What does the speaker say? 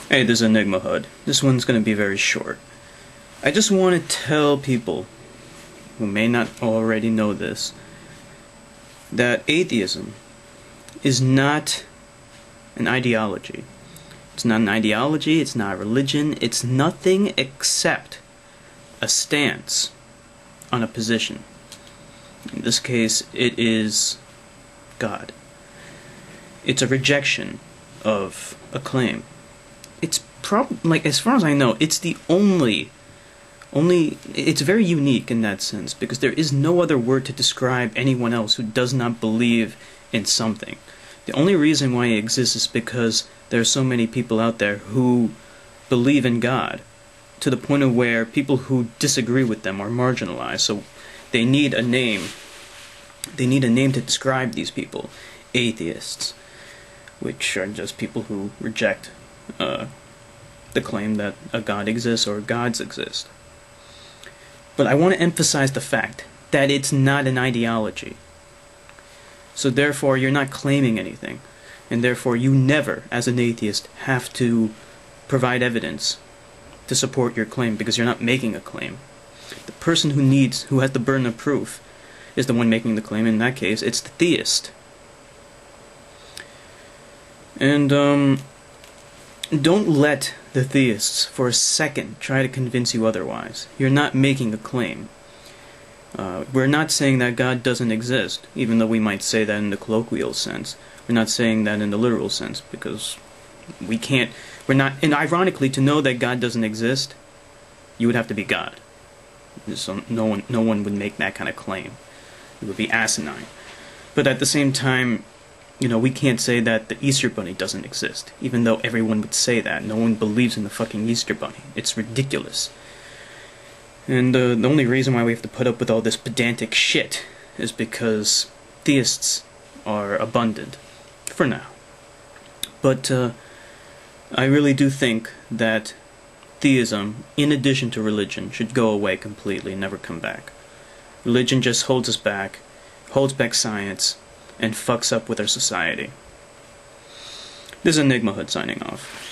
Hey, this is Enigma Hood. This one's going to be very short. I just want to tell people who may not already know this that atheism is not an ideology. It's not an ideology, it's not a religion, it's nothing except a stance on a position. In this case, it is God. It's a rejection of a claim. It's as far as I know, it's the only, it's very unique in that sense, because there is no other word to describe anyone else who does not believe in something. The only reason why it exists is because there are so many people out there who believe in God, to the point of where people who disagree with them are marginalized, so they need a name. They need a name to describe these people. Atheists, which are just people who reject the claim that a God exists or gods exist. But I want to emphasize the fact that it's not an ideology. So therefore you're not claiming anything, and therefore you never, as an atheist, have to provide evidence to support your claim, because you're not making a claim. The person who has the burden of proof is the one making the claim. In that case, it's the theist. And don't let the theists for a second try to convince you otherwise. You're not making a claim. We're not saying that God doesn't exist, even though we might say that in the colloquial sense. We're not saying that in the literal sense, because we can't, we're not, and ironically, to know that God doesn't exist, you would have to be God. So no one would make that kind of claim. It would be asinine. But at the same time, you know, we can't say that the Easter Bunny doesn't exist, even though everyone would say that. No one believes in the fucking Easter Bunny. It's ridiculous. And the only reason why we have to put up with all this pedantic shit is because theists are abundant. For now. But I really do think that theism, in addition to religion, should go away completely and never come back. Religion just holds us back, holds back science, and fucks up with our society. This is Enigma Hood signing off.